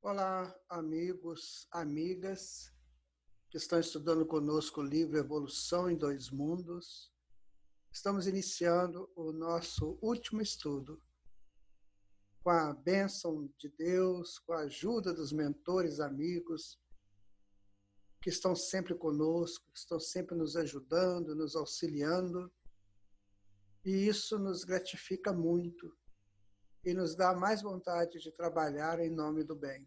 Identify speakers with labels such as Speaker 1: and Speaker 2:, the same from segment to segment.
Speaker 1: Olá, amigos, amigas que estão estudando conosco o livro Evolução em Dois Mundos. Estamos iniciando o nosso último estudo. Com a bênção de Deus, com a ajuda dos mentores, amigos, que estão sempre conosco, que estão sempre nos ajudando, nos auxiliando. E isso nos gratifica muito e nos dá mais vontade de trabalhar em nome do bem.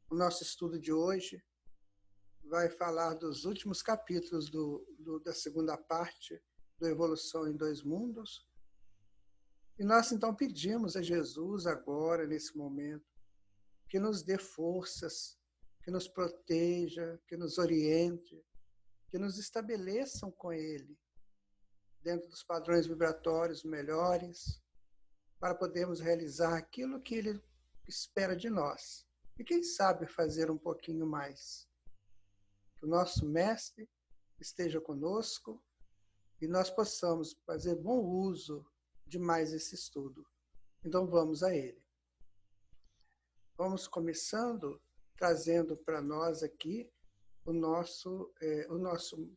Speaker 1: O nosso estudo de hoje vai falar dos últimos capítulos da segunda parte do Evolução em Dois Mundos. E nós, então, pedimos a Jesus agora, nesse momento, que nos dê forças, que nos proteja, que nos oriente, que nos estabeleçam com Ele, dentro dos padrões vibratórios melhores, para podermos realizar aquilo que Ele espera de nós. E quem sabe fazer um pouquinho mais. Que o nosso Mestre esteja conosco e nós possamos fazer bom uso de mais esse estudo. Então vamos a ele. Vamos começando trazendo para nós aqui o nosso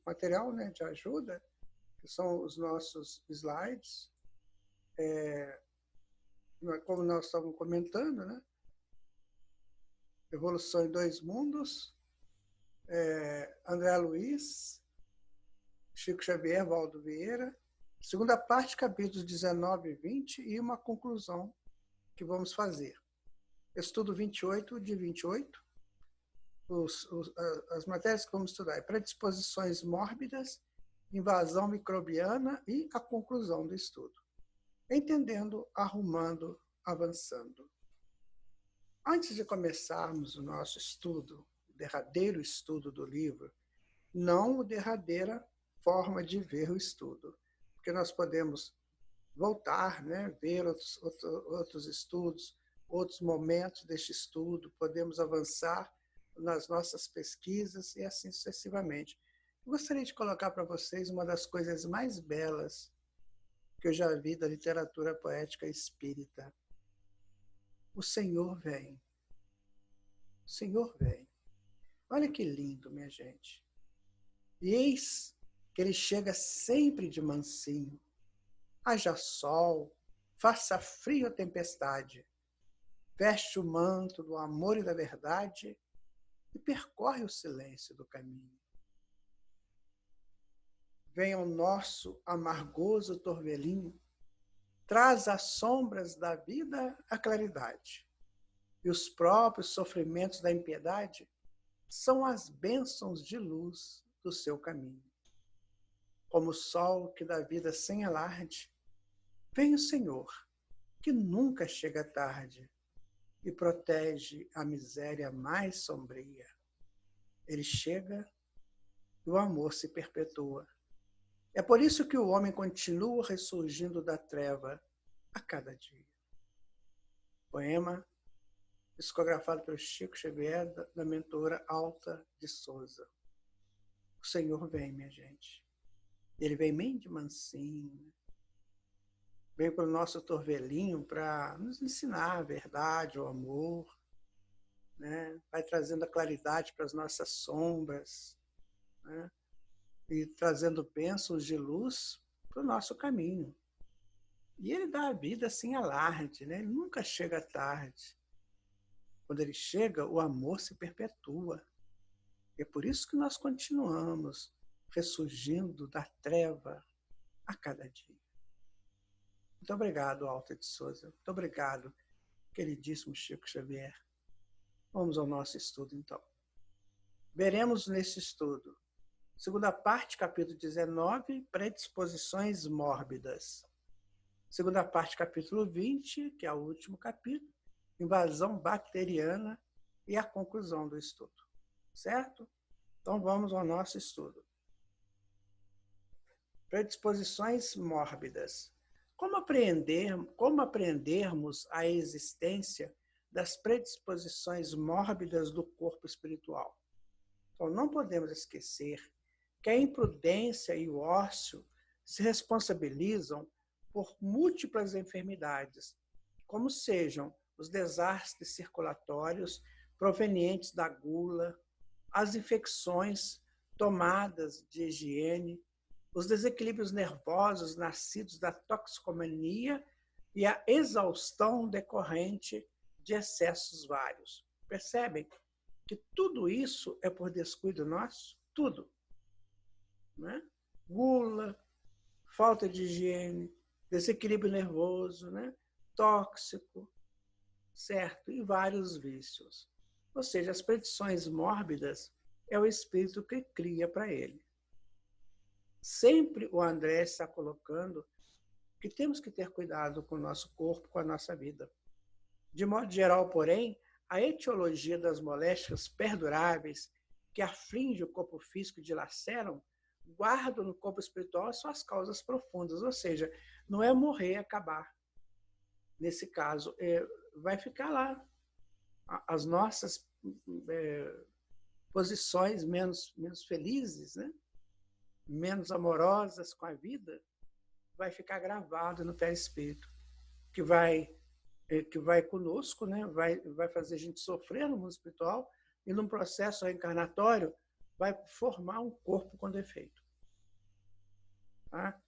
Speaker 1: material, né, de ajuda, que são os nossos slides. Como nós estávamos comentando, né? Evolução em Dois Mundos, André Luiz, Chico Xavier, Valdo Vieira, segunda parte, capítulos 19 e 20, e uma conclusão que vamos fazer. Estudo 28 de 28, as matérias que vamos estudar, predisposições mórbidas, invasão microbiana e a conclusão do estudo. Entendendo, arrumando, avançando. Antes de começarmos o nosso estudo, o derradeiro estudo do livro, não a derradeira forma de ver o estudo, porque nós podemos voltar, né, ver outros estudos, outros momentos deste estudo, podemos avançar nas nossas pesquisas e assim sucessivamente. Eu gostaria de colocar para vocês uma das coisas mais belas que eu já vi da literatura poética espírita. O Senhor vem. O Senhor vem. Olha que lindo, minha gente. E eis que ele chega sempre de mansinho. Haja sol, faça frio ou tempestade. Veste o manto do amor e da verdade e percorre o silêncio do caminho. Vem ao nosso amargoso torvelinho, traz as sombras da vida a claridade. E os próprios sofrimentos da impiedade são as bênçãos de luz do seu caminho. Como o sol que dá vida sem alarde, vem o Senhor, que nunca chega tarde e protege a miséria mais sombria. Ele chega e o amor se perpetua. É por isso que o homem continua ressurgindo da treva a cada dia. Poema psicografado pelo Chico Xavier, da mentora Alta de Souza. O Senhor vem, minha gente. Ele vem bem de mansinho, vem para o nosso torvelinho para nos ensinar a verdade, o amor, né? Vai trazendo a claridade para as nossas sombras, né? E trazendo bênçãos de luz para o nosso caminho. E ele dá a vida sem alarde, né? Ele nunca chega tarde. Quando ele chega, o amor se perpetua. E é por isso que nós continuamos ressurgindo da treva a cada dia. Muito obrigado, Alta de Souza. Muito obrigado, queridíssimo Chico Xavier. Vamos ao nosso estudo, então. Veremos nesse estudo, segunda parte, capítulo 19, predisposições mórbidas. Segunda parte, capítulo 20, que é o último capítulo, invasão bacteriana e a conclusão do estudo. Certo? Então vamos ao nosso estudo. Predisposições mórbidas. Como aprendermos a existência das predisposições mórbidas do corpo espiritual? Então não podemos esquecer que a imprudência e o ócio se responsabilizam por múltiplas enfermidades, como sejam os desastres circulatórios provenientes da gula, as infecções tomadas de higiene, os desequilíbrios nervosos nascidos da toxicomania e a exaustão decorrente de excessos vários. Percebem que tudo isso é por descuido nosso? Tudo. Né? Gula, falta de higiene, desequilíbrio nervoso, né? Tóxico, certo? E vários vícios. Ou seja, as predições mórbidas é o espírito que cria para ele. Sempre o André está colocando que temos que ter cuidado com o nosso corpo, com a nossa vida. De modo geral, porém, a etiologia das moléstias perduráveis que afligem o corpo físico e dilaceram, guardam no corpo espiritual suas causas profundas, ou seja, não é morrer e acabar. Nesse caso, vai ficar lá. As nossas posições menos felizes, né? Menos amorosas com a vida, vai ficar gravado no perispírito, que vai conosco, né? vai fazer a gente sofrer no mundo espiritual e, num processo reencarnatório, vai formar um corpo com defeito. Tá?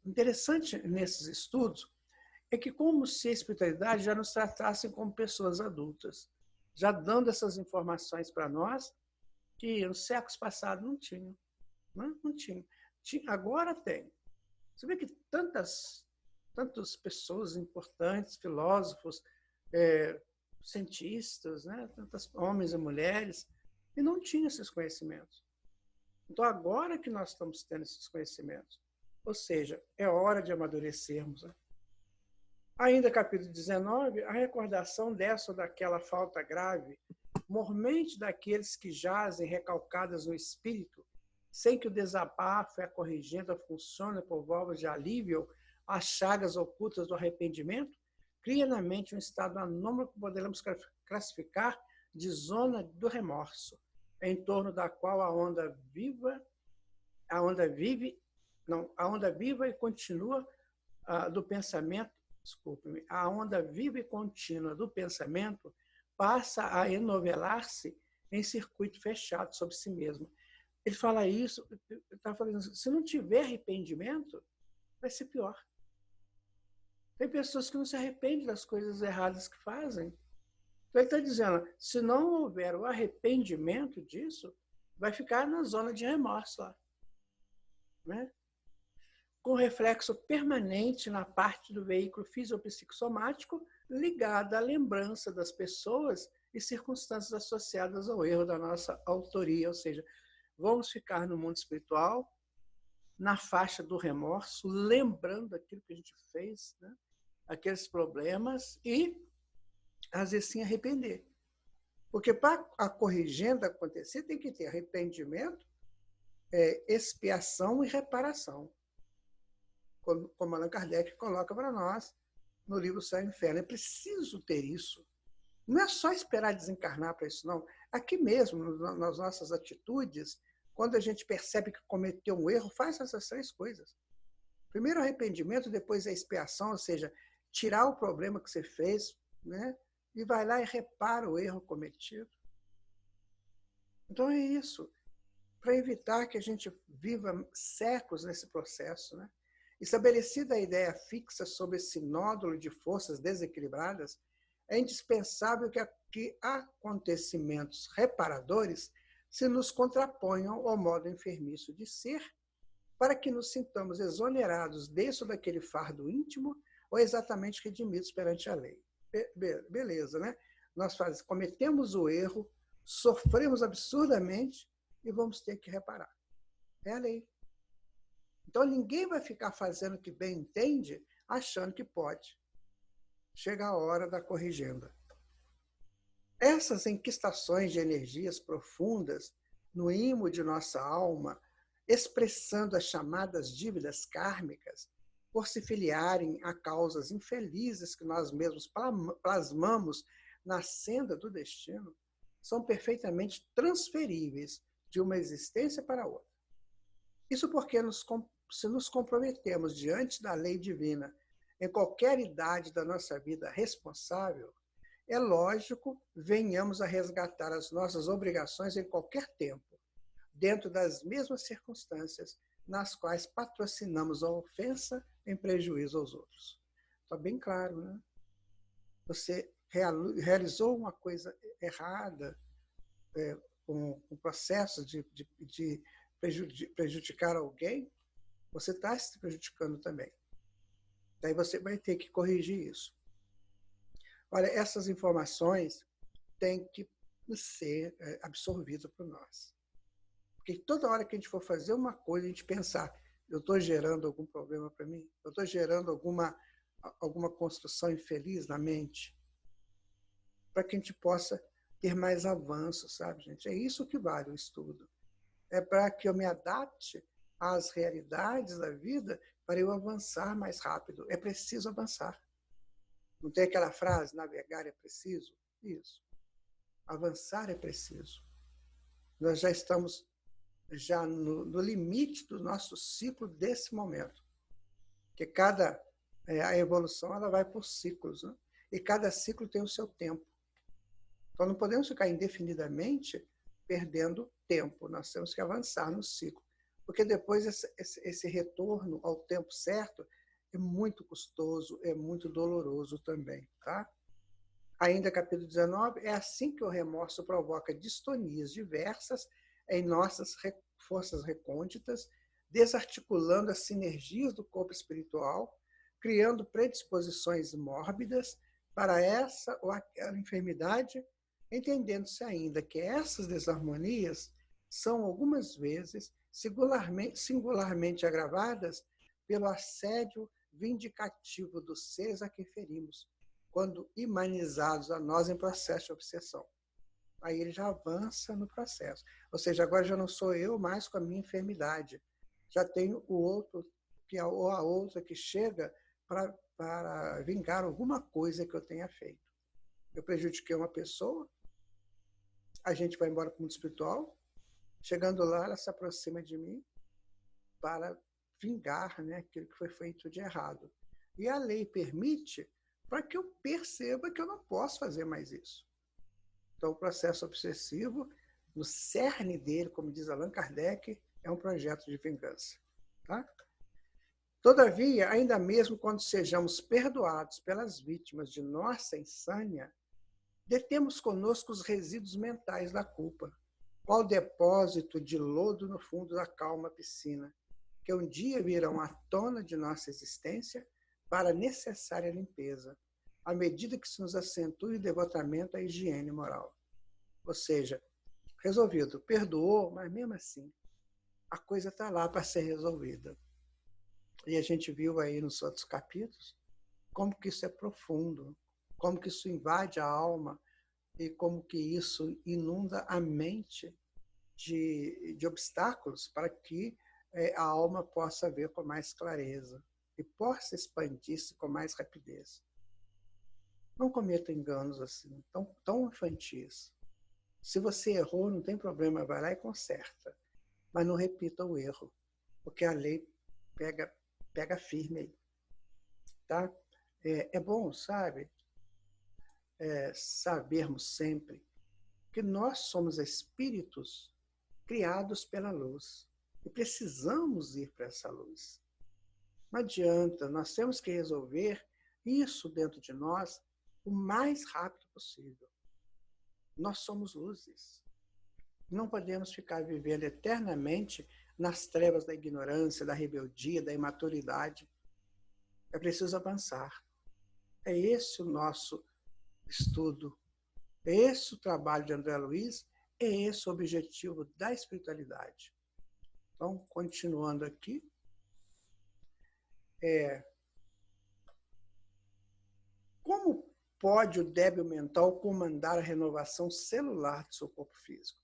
Speaker 1: Interessante nesses estudos é que como se a espiritualidade já nos tratasse como pessoas adultas, já dando essas informações para nós que nos séculos passados não tinham. Não tinha. Agora tem. Você vê que tantas pessoas importantes, filósofos, cientistas, né? Tantos homens e mulheres, e não tinham esses conhecimentos. Então, agora que nós estamos tendo esses conhecimentos, ou seja, é hora de amadurecermos. Né? Ainda capítulo 19, a recordação dessa ou daquela falta grave, mormente daqueles que jazem recalcadas no espírito, sem que o desabafo e a corrigenda funcionem por válvulas de alívio às chagas ocultas do arrependimento, cria na mente um estado anômalo que poderemos classificar de zona do remorso, em torno da qual a onda viva e contínua do pensamento, desculpe-me, a onda viva e contínua do pensamento passa a enovelar-se em circuito fechado sobre si mesmo. Ele fala isso, está falando assim, se não tiver arrependimento, vai ser pior. Tem pessoas que não se arrependem das coisas erradas que fazem. Então ele está dizendo, se não houver o arrependimento disso, vai ficar na zona de remorso lá. Né? Com reflexo permanente na parte do veículo fisiopsicossomático ligada à lembrança das pessoas e circunstâncias associadas ao erro da nossa autoria, ou seja, vamos ficar no mundo espiritual, na faixa do remorso, lembrando aquilo que a gente fez, né? Aqueles problemas, e às vezes sim arrepender. Porque para a corrigenda acontecer, tem que ter arrependimento, expiação e reparação. Como Allan Kardec coloca para nós no livro Céu e Inferno. É preciso ter isso. Não é só esperar desencarnar para isso, não. Aqui mesmo, nas nossas atitudes, quando a gente percebe que cometeu um erro, faz essas três coisas. Primeiro o arrependimento, depois a expiação, ou seja, tirar o problema que você fez, né? E vai lá e repara o erro cometido. Então é isso. Para evitar que a gente viva séculos nesse processo, né? Estabelecida a ideia fixa sobre esse nódulo de forças desequilibradas, é indispensável que acontecimentos reparadores se nos contraponham ao modo enfermiço de ser, para que nos sintamos exonerados desse ou daquele fardo íntimo ou exatamente redimidos perante a lei. Beleza, né? Nós cometemos o erro, sofremos absurdamente e vamos ter que reparar. É a lei. Então, ninguém vai ficar fazendo o que bem entende, achando que pode. Chega a hora da corrigenda. Essas enquistações de energias profundas no imo de nossa alma, expressando as chamadas dívidas kármicas, por se filiarem a causas infelizes que nós mesmos plasmamos na senda do destino, são perfeitamente transferíveis de uma existência para outra. Isso porque se nos comprometemos diante da lei divina em qualquer idade da nossa vida responsável, é lógico, venhamos a resgatar as nossas obrigações em qualquer tempo, dentro das mesmas circunstâncias nas quais patrocinamos a ofensa em prejuízo aos outros. Está bem claro, né? Você realizou uma coisa errada, um processo de prejudicar alguém, você está se prejudicando também. Daí você vai ter que corrigir isso. Olha, essas informações têm que ser absorvidas por nós. Porque toda hora que a gente for fazer uma coisa, a gente pensar, eu estou gerando algum problema para mim? Eu estou gerando alguma construção infeliz na mente? Para que a gente possa ter mais avanço, sabe, gente? É isso que vale o estudo. É para que eu me adapte às realidades da vida para eu avançar mais rápido. É preciso avançar. Não tem aquela frase, navegar é preciso? Isso. Avançar é preciso. Nós já estamos no limite do nosso ciclo desse momento. Porque a evolução ela vai por ciclos, né? E cada ciclo tem o seu tempo. Então não podemos ficar indefinidamente perdendo tempo. Nós temos que avançar no ciclo. Porque depois esse retorno ao tempo certo é muito custoso, é muito doloroso também, tá? Ainda capítulo 19, é assim que o remorso provoca distonias diversas em nossas forças recônditas, desarticulando as sinergias do corpo espiritual, criando predisposições mórbidas para essa ou aquela enfermidade, entendendo-se ainda que essas desarmonias são algumas vezes singularmente agravadas pelo assédio vindicativo dos seres a que ferimos, quando imanizados a nós em processo de obsessão. Aí ele já avança no processo. Ou seja, agora já não sou eu mais com a minha enfermidade. Já tenho o outro, ou a outra que chega para vingar alguma coisa que eu tenha feito. Eu prejudiquei uma pessoa, a gente vai embora para o mundo espiritual, chegando lá, ela se aproxima de mim para vingar, né, aquilo que foi feito de errado. E a lei permite para que eu perceba que eu não posso fazer mais isso. Então, o processo obsessivo, no cerne dele, como diz Allan Kardec, é um projeto de vingança. Tá? Todavia, ainda mesmo quando sejamos perdoados pelas vítimas de nossa insânia, detemos conosco os resíduos mentais da culpa, qual depósito de lodo no fundo da calma piscina, que um dia virão à tona de nossa existência para a necessária limpeza, à medida que se nos acentue o devotamento à higiene moral. Ou seja, resolvido, perdoou, mas mesmo assim, a coisa está lá para ser resolvida. E a gente viu aí nos outros capítulos como que isso é profundo, como que isso invade a alma e como que isso inunda a mente de obstáculos para que a alma possa ver com mais clareza e possa expandir-se com mais rapidez. Não cometa enganos assim, tão infantis. Se você errou, não tem problema, vai lá e conserta. Mas não repita o erro, porque a lei pega firme aí. Tá? É bom, sabe, sabermos sempre que nós somos espíritos criados pela luz e precisamos ir para essa luz. Não adianta, nós temos que resolver isso dentro de nós o mais rápido possível. Nós somos luzes. Não podemos ficar vivendo eternamente nas trevas da ignorância, da rebeldia, da imaturidade. É preciso avançar. É esse o nosso estudo, é esse o trabalho de André Luiz, é esse o objetivo da espiritualidade. Então, continuando aqui, como pode o débil mental comandar a renovação celular do seu corpo físico?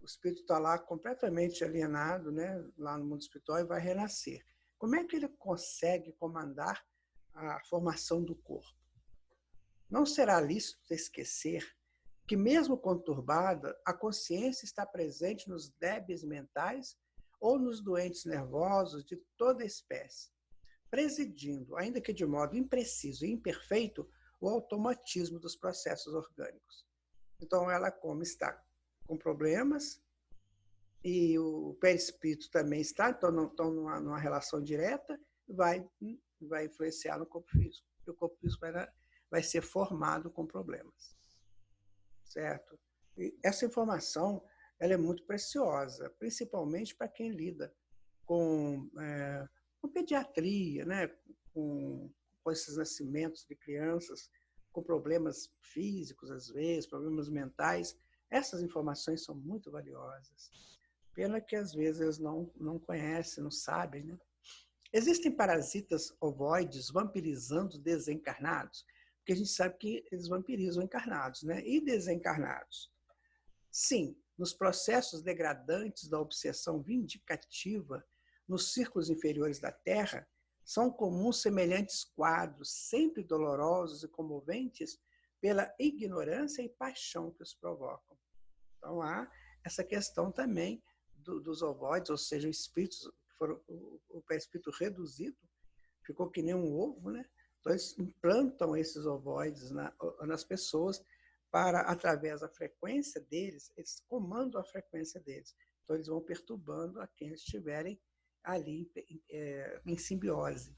Speaker 1: O espírito está lá completamente alienado, né, lá no mundo espiritual, e vai renascer. Como é que ele consegue comandar a formação do corpo? Não será lícito esquecer que, mesmo conturbada, a consciência está presente nos débeis mentais ou nos doentes nervosos de toda espécie, presidindo, ainda que de modo impreciso e imperfeito, o automatismo dos processos orgânicos. Então, ela, como está com problemas, e o perispírito também está, então não estão numa relação direta, vai influenciar no corpo físico. E o corpo físico vai ser formado com problemas. Certo? E essa informação ela é muito preciosa, principalmente para quem lida com pediatria, né? com esses nascimentos de crianças com problemas físicos, às vezes, problemas mentais. Essas informações são muito valiosas. Pena que, às vezes, eles não conhecem, não sabem. Né? Existem parasitas ovoides vampirizando desencarnados? Porque a gente sabe que eles vampirizam encarnados, né? E desencarnados? Sim, nos processos degradantes da obsessão vindicativa, nos círculos inferiores da Terra, são comuns semelhantes quadros, sempre dolorosos e comoventes, pela ignorância e paixão que os provocam. Então, há essa questão também dos ovoides, ou seja, espíritos, o perispírito reduzido, ficou que nem um ovo, né? Então, eles implantam esses ovoides nas pessoas para, através da frequência deles, eles comandam a frequência deles. Então, eles vão perturbando a quem estiverem ali em simbiose.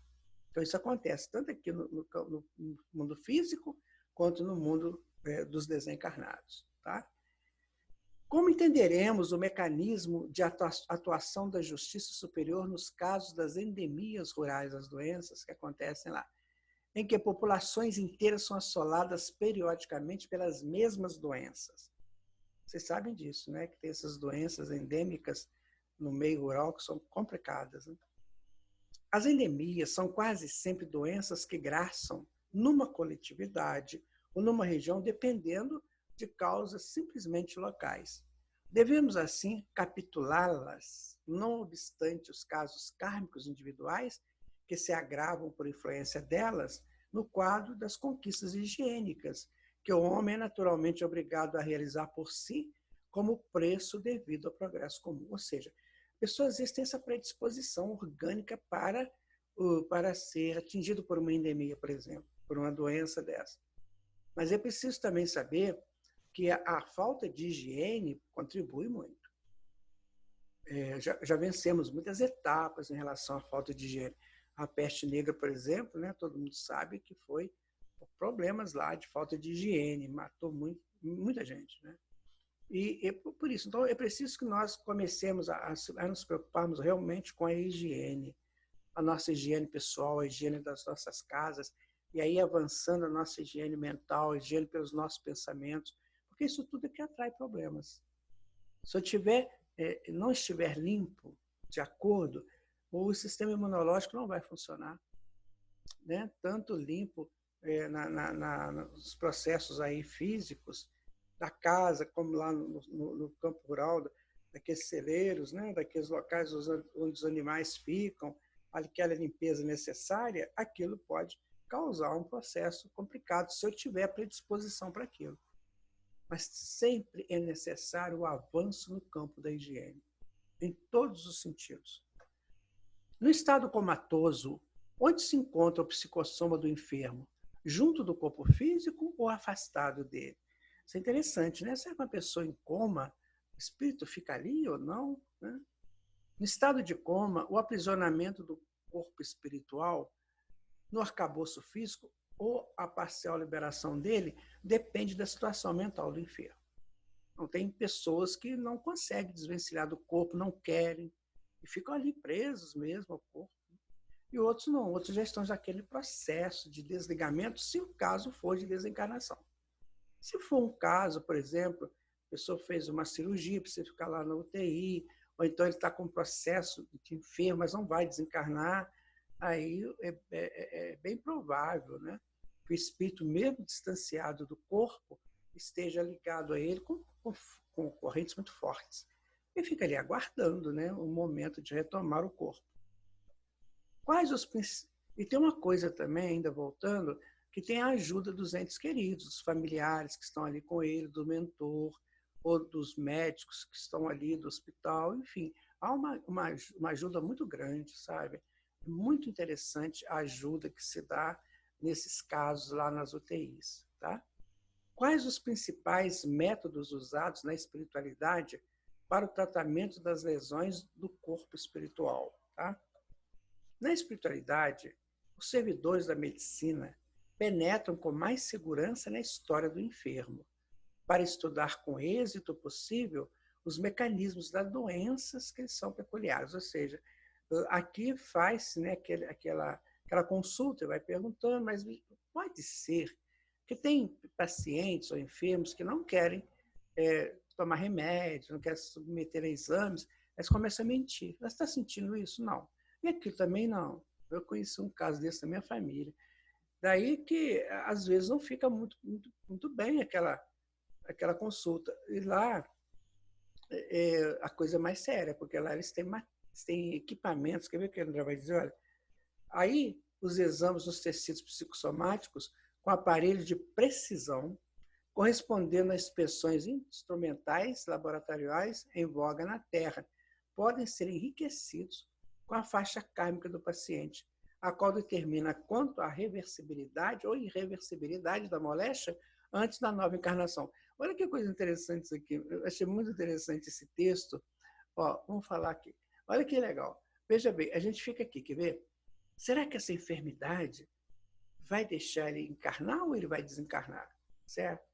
Speaker 1: Então, isso acontece tanto aqui no mundo físico, quanto no mundo dos desencarnados. Tá? Como entenderemos o mecanismo de atuação da justiça superior nos casos das endemias rurais das doenças que acontecem lá, em que populações inteiras são assoladas periodicamente pelas mesmas doenças? Vocês sabem disso, né? Que tem essas doenças endêmicas no meio rural que são complicadas. Né? As endemias são quase sempre doenças que graçam numa coletividade ou numa região, dependendo de causas simplesmente locais. Devemos, assim, capitulá-las, não obstante os casos kármicos individuais, que se agravam por influência delas, no quadro das conquistas higiênicas, que o homem é naturalmente obrigado a realizar por si, como preço devido ao progresso comum. Ou seja, pessoas têm essa predisposição orgânica para ser atingido por uma endemia, por exemplo, por uma doença dessa. Mas é preciso também saber que a falta de higiene contribui muito. Já vencemos muitas etapas em relação à falta de higiene. A peste negra, por exemplo, né, todo mundo sabe que foi por problemas lá de falta de higiene, matou muita gente. Né? E por isso, então, é preciso que nós comecemos a nos preocuparmos realmente com a higiene, a nossa higiene pessoal, a higiene das nossas casas, e aí avançando a nossa higiene mental, a higiene pelos nossos pensamentos, porque isso tudo é que atrai problemas. Se eu não estiver limpo, de acordo, o sistema imunológico não vai funcionar. Né? Tanto limpo nos processos aí físicos da casa, como lá no campo rural, daqueles celeiros, né? Daqueles locais onde os animais ficam, aquela limpeza necessária, aquilo pode causar um processo complicado, se eu tiver predisposição para aquilo. Mas sempre é necessário o avanço no campo da higiene, em todos os sentidos. No estado comatoso, onde se encontra o psicossoma do enfermo? Junto do corpo físico ou afastado dele? Isso é interessante, né? Será que uma pessoa em coma, o espírito fica ali ou não? Né? No estado de coma, o aprisionamento do corpo espiritual no arcabouço físico ou a parcial liberação dele depende da situação mental do enfermo. Então, tem pessoas que não conseguem desvencilhar do corpo, não querem, e ficam ali presos mesmo ao corpo. E outros não, outros já estão naquele processo de desligamento, se o caso for de desencarnação. Se for um caso, por exemplo, a pessoa fez uma cirurgia, precisa ficar lá na UTI, ou então ele está com um processo de enfermo, mas não vai desencarnar, aí é bem provável, né, que o espírito, mesmo distanciado do corpo, esteja ligado a ele com correntes muito fortes. E fica ali aguardando, né, o momento de retomar o corpo. E tem uma coisa também, ainda voltando, que tem a ajuda dos entes queridos, dos familiares que estão ali com ele, do mentor, ou dos médicos que estão ali do hospital, enfim. Há uma ajuda muito grande, sabe? É muito interessante a ajuda que se dá nesses casos lá nas UTIs. Tá? Quais os principais métodos usados na espiritualidade para o tratamento das lesões do corpo espiritual? Tá? Na espiritualidade, os servidores da medicina penetram com mais segurança na história do enfermo, para estudar com êxito possível os mecanismos das doenças que são peculiares. Ou seja, aqui faz, né, aquela consulta, vai perguntando, mas pode ser que tem pacientes ou enfermos que não querem tomar remédio, não querem se submeter a exames, mas começam a mentir. Você está sentindo isso? Não. E aquilo também não. Eu conheci um caso desse na minha família. Daí que, às vezes, não fica muito bem aquela consulta. E lá, a coisa é mais séria, porque lá eles têm equipamentos. Quer ver o que o André vai dizer? Olha, aí, os exames dos tecidos psicossomáticos com aparelhos de precisão, correspondendo a inspeções instrumentais laboratoriais em voga na Terra, podem ser enriquecidos com a faixa kármica do paciente, a qual determina quanto à reversibilidade ou irreversibilidade da moléstia antes da nova encarnação. Olha que coisa interessante isso aqui. Eu achei muito interessante esse texto. Ó, vamos falar aqui. Olha que legal. Veja bem, a gente fica aqui, quer ver? Será que essa enfermidade vai deixar ele encarnar ou ele vai desencarnar? Certo?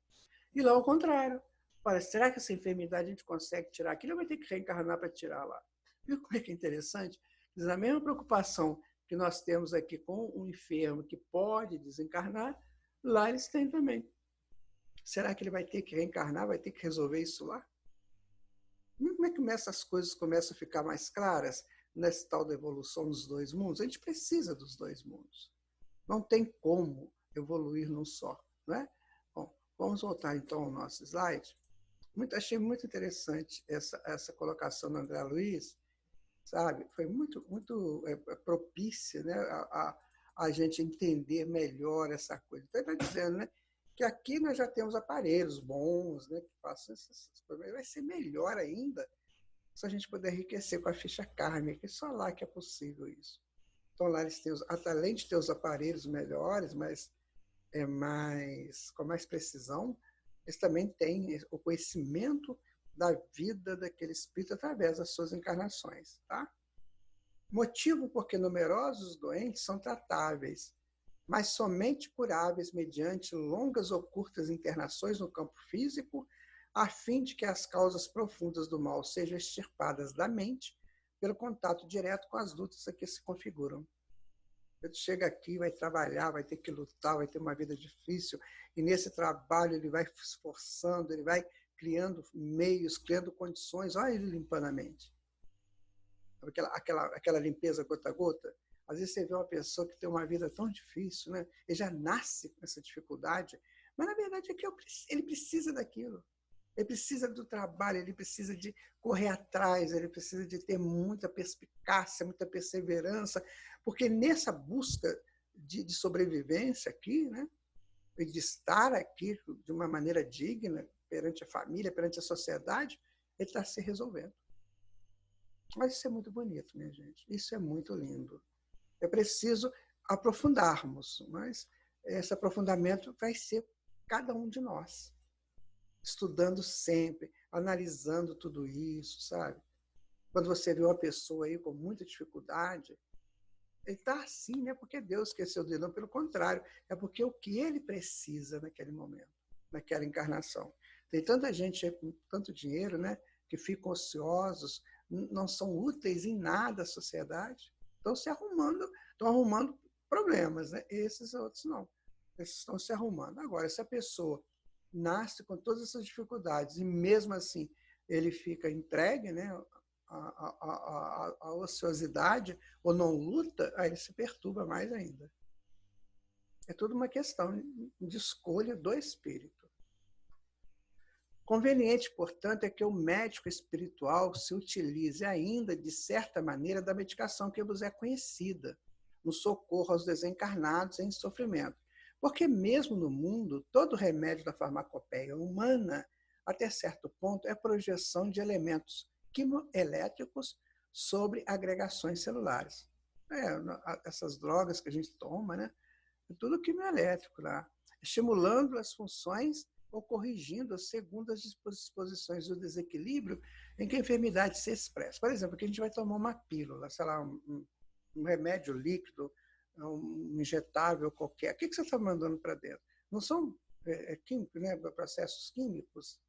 Speaker 1: E lá ao contrário. Olha, será que essa enfermidade a gente consegue tirar aquilo ou vai ter que reencarnar para tirar lá? Viu como é que é interessante? A mesma preocupação que nós temos aqui com um enfermo que pode desencarnar, lá eles têm também. Será que ele vai ter que reencarnar, vai ter que resolver isso lá? Como é que essas coisas começam a ficar mais claras nessa tal da evolução dos dois mundos? A gente precisa dos dois mundos. Não tem como evoluir num só. Não é? Bom, vamos voltar então ao nosso slide. Achei muito interessante essa colocação do André Luiz, sabe? Foi muito propícia, né, a gente entender melhor essa coisa. Então, ele está dizendo, né, que aqui nós já temos aparelhos bons, né, que façam essas coisas. Vai ser melhor ainda se a gente puder enriquecer com a ficha kármica, e só lá que é possível isso. Então, lá eles têm, além de ter os aparelhos melhores, mas com mais precisão, eles também têm o conhecimento da vida daquele espírito através das suas encarnações. Tá? Motivo porque numerosos doentes são tratáveis, mas somente curáveis mediante longas ou curtas internações no campo físico, a fim de que as causas profundas do mal sejam extirpadas da mente pelo contato direto com as lutas que se configuram. Ele chega aqui, vai trabalhar, vai ter que lutar, vai ter uma vida difícil, e nesse trabalho ele vai se esforçando, ele vai criando meios, criando condições. Olha ele limpando a mente. Aquela limpeza gota a gota. Às vezes você vê uma pessoa que tem uma vida tão difícil, né? Ele já nasce com essa dificuldade, mas na verdade é que ele precisa daquilo. Ele precisa do trabalho, ele precisa de correr atrás, ele precisa de ter muita perspicácia, muita perseverança, porque nessa busca de sobrevivência aqui, né, e de estar aqui de uma maneira digna perante a família, perante a sociedade, ele está se resolvendo. Mas isso é muito bonito, minha gente. Isso é muito lindo. É preciso aprofundarmos, mas esse aprofundamento vai ser cada um de nós, estudando sempre, analisando tudo isso, sabe? Quando você vê uma pessoa aí com muita dificuldade, ele está assim, não é porque Deus esqueceu dele, não, pelo contrário, é porque o que ele precisa naquele momento, naquela encarnação. Tem tanta gente com tanto dinheiro, né, que ficam ociosos, não são úteis em nada à sociedade, estão arrumando problemas, né? Esses outros não, esses estão se arrumando. Agora, se a pessoa nasce com todas essas dificuldades e mesmo assim ele fica entregue, né, a ociosidade ou não luta, aí ele se perturba mais ainda. É tudo uma questão de escolha do espírito. Conveniente, portanto, é que o médico espiritual se utilize ainda, de certa maneira, da medicação que vos é conhecida, no socorro aos desencarnados em sofrimento. Porque mesmo no mundo, todo remédio da farmacopeia humana, até certo ponto, é projeção de elementos quimioelétricos sobre agregações celulares. essas drogas que a gente toma, né? É tudo químio elétrico lá, estimulando as funções ou corrigindo segundo as disposições do desequilíbrio em que a enfermidade se expressa. Por exemplo, aqui a gente vai tomar uma pílula, sei lá, um remédio líquido, um injetável qualquer. O que você está mandando para dentro? Não são químicos, né? Processos químicos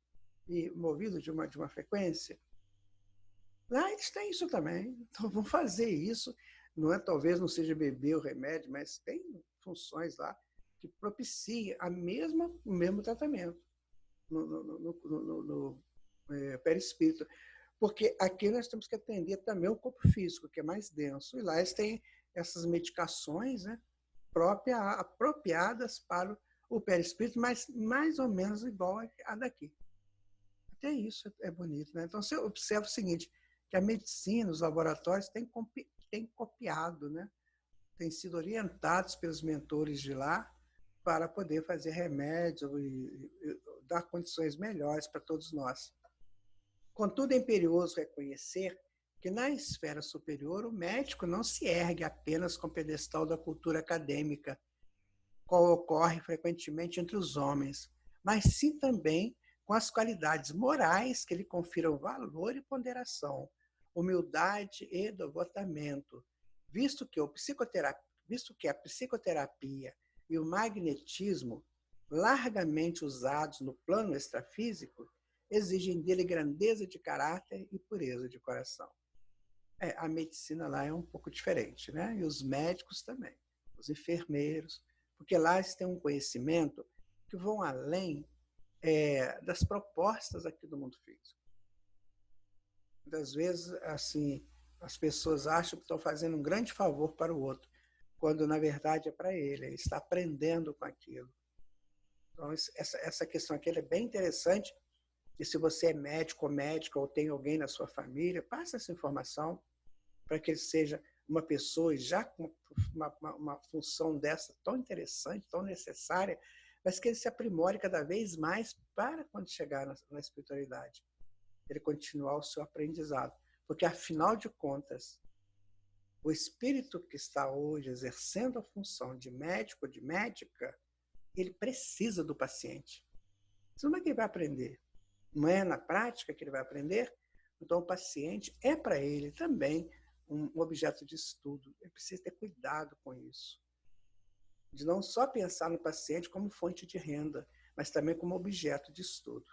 Speaker 1: e movidos de uma frequência? Lá eles têm isso também. Então, vão fazer isso. Não é, talvez não seja beber o remédio, mas tem funções lá que propiciam o mesmo tratamento no perispírito. Porque aqui nós temos que atender também o corpo físico, que é mais denso. E lá eles têm essas medicações, né, apropriadas para o perispírito, mas mais ou menos igual a daqui. Até isso é bonito, né? Então, você observa o seguinte, que a medicina, os laboratórios têm copiado, né? Têm sido orientados pelos mentores de lá para poder fazer remédios e dar condições melhores para todos nós. Contudo, é imperioso reconhecer que na esfera superior o médico não se ergue apenas com o pedestal da cultura acadêmica, qual ocorre frequentemente entre os homens, mas sim também com as qualidades morais que lhe confiram valor e ponderação, humildade e devotamento, visto que a psicoterapia e o magnetismo, largamente usados no plano extrafísico, exigem dele grandeza de caráter e pureza de coração. A medicina lá é um pouco diferente, né? E os médicos também, os enfermeiros, porque lá eles têm um conhecimento que vão além das propostas aqui do mundo físico. Muitas vezes, assim, as pessoas acham que estão fazendo um grande favor para o outro, quando, na verdade, é para ele está aprendendo com aquilo. Então, essa questão aqui é bem interessante, e se você é médico ou médica, ou tem alguém na sua família, passe essa informação para que ele seja uma pessoa já com uma função dessa tão interessante, tão necessária, mas que ele se aprimore cada vez mais para quando chegar na espiritualidade, ele continuar o seu aprendizado. Porque, afinal de contas, o espírito que está hoje exercendo a função de médico ou de médica, ele precisa do paciente. Senão, como é que ele vai aprender? Não é na prática que ele vai aprender? Então, o paciente é para ele também um objeto de estudo. Ele precisa ter cuidado com isso. De não só pensar no paciente como fonte de renda, mas também como objeto de estudo.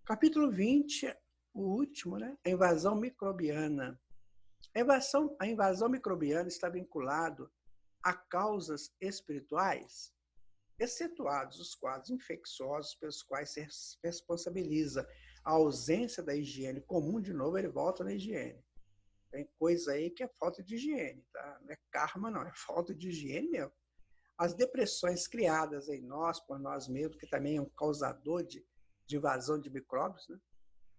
Speaker 1: Capítulo 20, o último, né? A invasão microbiana. A invasão microbiana está vinculada a causas espirituais, excetuados os quadros infecciosos pelos quais se responsabiliza a ausência da higiene comum. De novo, ele volta na higiene. Tem coisa aí que é falta de higiene, tá? Não é karma, não, é falta de higiene mesmo. As depressões criadas em nós, por nós mesmos, que também é um causador de invasão de micróbios, né?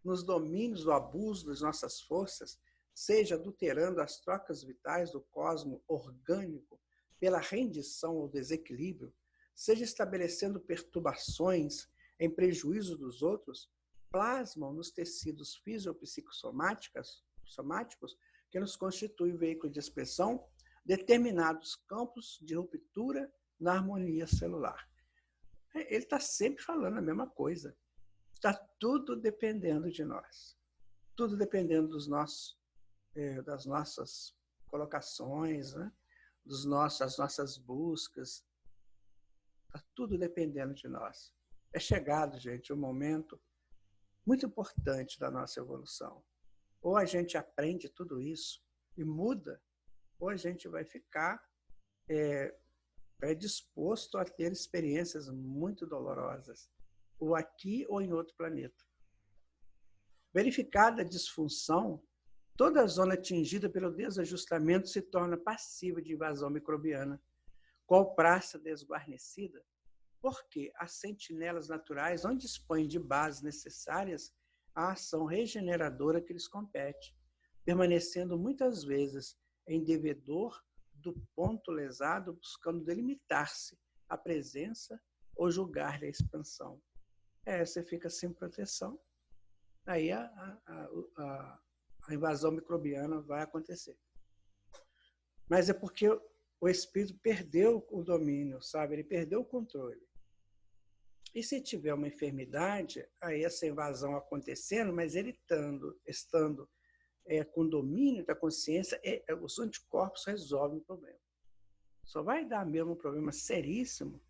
Speaker 1: Nos domínios do abuso das nossas forças, seja adulterando as trocas vitais do cosmo orgânico pela rendição ao desequilíbrio, seja estabelecendo perturbações em prejuízo dos outros, plasmam nos tecidos fisiopsicossomáticos que nos constituem veículo de expressão determinados campos de ruptura na harmonia celular. Ele está sempre falando a mesma coisa. Está tudo dependendo de nós. Tudo dependendo das nossas colocações, né? Das nossas buscas. Está tudo dependendo de nós. É chegado, gente, um momento muito importante da nossa evolução. Ou a gente aprende tudo isso e muda, ou a gente vai ficar predisposto a ter experiências muito dolorosas, ou aqui ou em outro planeta. Verificada a disfunção, toda a zona atingida pelo desajustamento se torna passiva de invasão microbiana, qual praça desguarnecida, porque as sentinelas naturais não dispõem de bases necessárias à ação regeneradora que lhes compete, permanecendo muitas vezes em devedor do ponto lesado, buscando delimitar-se à presença ou julgar-lhe a expansão. Você fica sem proteção, aí a invasão microbiana vai acontecer. Mas é porque o espírito perdeu o domínio, sabe? Ele perdeu o controle. E se tiver uma enfermidade, aí essa invasão acontecendo, mas ele estando com domínio da consciência, os anticorpos resolvem o problema. Só vai dar mesmo um problema seríssimo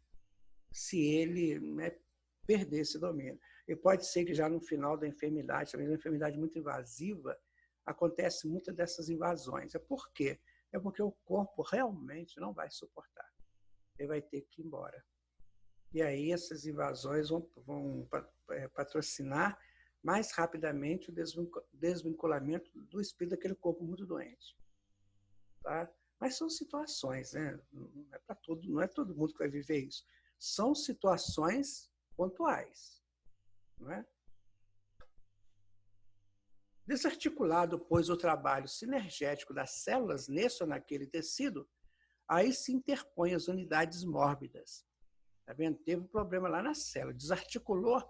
Speaker 1: se ele, né, perder esse domínio. E pode ser que já no final da enfermidade, talvez uma enfermidade muito invasiva, acontece muitas dessas invasões. É por quê? É porque o corpo realmente não vai suportar. Ele vai ter que ir embora. E aí essas invasões vão patrocinar mais rapidamente o desvinculamento do espírito daquele corpo muito doente. Tá? Mas são situações, né? Não é todo mundo que vai viver isso. São situações pontuais. Não é? Desarticulado, pois, o trabalho sinergético das células nesse ou naquele tecido, aí se interpõem as unidades mórbidas. Tá vendo? Teve um problema lá na célula, desarticulou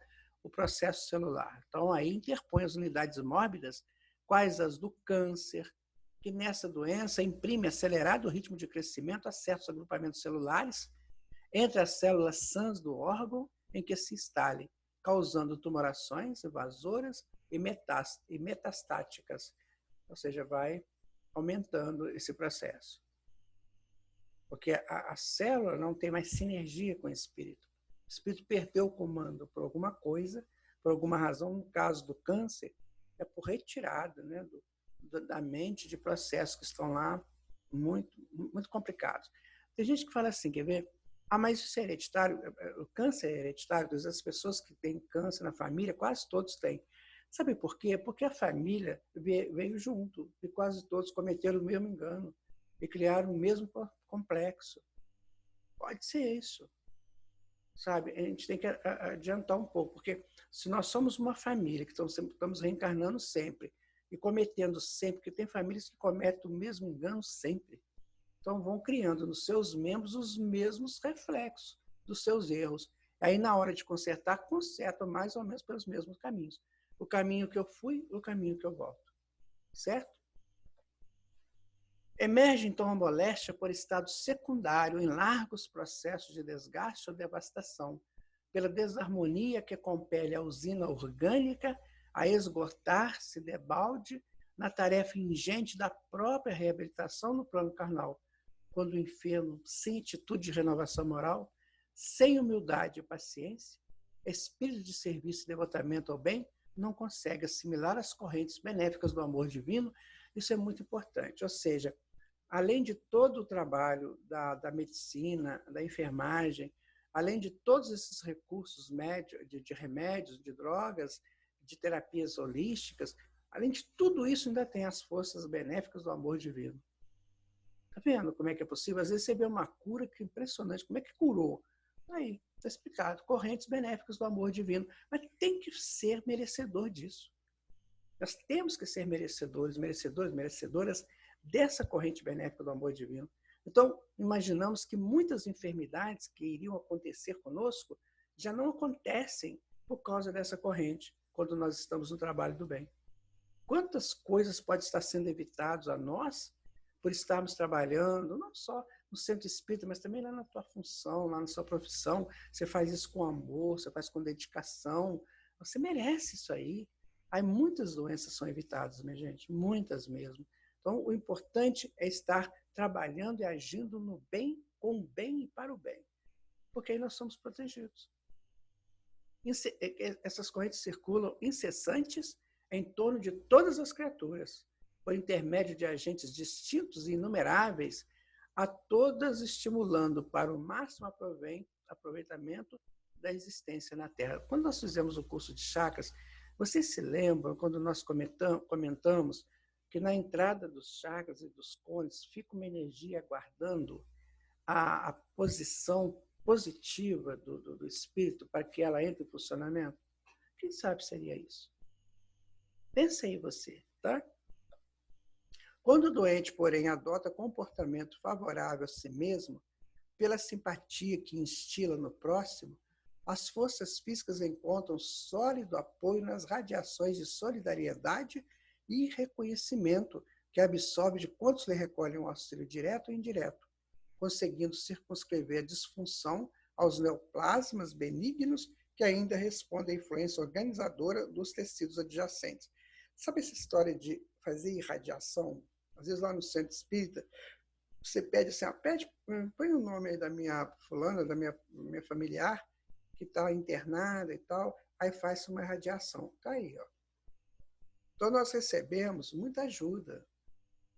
Speaker 1: o processo celular. Então, aí interpõe as unidades mórbidas, quais as do câncer, que nessa doença imprime acelerado ritmo de crescimento a certos agrupamentos celulares entre as células sãs do órgão em que se instale, causando tumorações invasoras e metastáticas. Ou seja, vai aumentando esse processo. Porque a célula não tem mais sinergia com o espírito. O espírito perdeu o comando por alguma coisa, por alguma razão. No caso do câncer, é por retirada, né, da mente de processos que estão lá muito, muito complicados. Tem gente que fala assim, quer ver? Ah, mas isso é hereditário? O câncer é hereditário? As pessoas que têm câncer na família, quase todos têm. Sabe por quê? Porque a família veio junto e quase todos cometeram o mesmo engano e criaram o mesmo complexo. Pode ser isso. Sabe? A gente tem que adiantar um pouco, porque se nós somos uma família que estamos reencarnando sempre e cometendo sempre, porque tem famílias que cometem o mesmo engano sempre, então vão criando nos seus membros os mesmos reflexos dos seus erros. Aí, na hora de consertar, consertam mais ou menos pelos mesmos caminhos. O caminho que eu fui, o caminho que eu volto. Certo? Emerge, então, a moléstia por estado secundário em largos processos de desgaste ou devastação, pela desarmonia que compele a usina orgânica a esgotar-se debalde na tarefa ingente da própria reabilitação no plano carnal, quando o enfermo, sem atitude de renovação moral, sem humildade e paciência, espírito de serviço e devotamento ao bem, não consegue assimilar as correntes benéficas do amor divino. Isso é muito importante. Ou seja, além de todo o trabalho da medicina, da enfermagem, além de todos esses recursos de remédios, de drogas, de terapias holísticas, além de tudo isso, ainda tem as forças benéficas do amor divino. Está vendo como é que é possível? Às vezes você vê uma cura que é impressionante. Como é que curou? Aí, está explicado. Correntes benéficas do amor divino. Mas tem que ser merecedor disso. Nós temos que ser merecedoras dessa corrente benéfica do amor divino. Então, imaginamos que muitas enfermidades que iriam acontecer conosco já não acontecem por causa dessa corrente, quando nós estamos no trabalho do bem. Quantas coisas podem estar sendo evitadas a nós por estarmos trabalhando, não só no centro espírita, mas também lá na tua função, lá na sua profissão. Você faz isso com amor, você faz com dedicação. Você merece isso aí. Aí muitas doenças são evitadas, minha gente, muitas mesmo. Então, o importante é estar trabalhando e agindo no bem, com o bem e para o bem. Porque aí nós somos protegidos. Essas correntes circulam incessantes em torno de todas as criaturas, por intermédio de agentes distintos e inumeráveis, a todas estimulando para o máximo aproveitamento da existência na Terra. Quando nós fizemos o curso de chakras, vocês se lembram, quando nós comentamos que na entrada dos chakras e dos cones fica uma energia aguardando a posição positiva do espírito para que ela entre em funcionamento? Quem sabe seria isso? Pensa aí você, tá? Quando o doente, porém, adota comportamento favorável a si mesmo, pela simpatia que instila no próximo, as forças físicas encontram sólido apoio nas radiações de solidariedade e reconhecimento que absorve de quantos lhe recolhem um auxílio direto ou indireto, conseguindo circunscrever a disfunção aos neoplasmas benignos que ainda respondem à influência organizadora dos tecidos adjacentes. Sabe essa história de fazer irradiação? Às vezes lá no centro espírita, você pede assim, põe o nome aí da minha fulana, da minha familiar, que está internada e tal, aí faz uma irradiação. Está aí, ó. Então nós recebemos muita ajuda,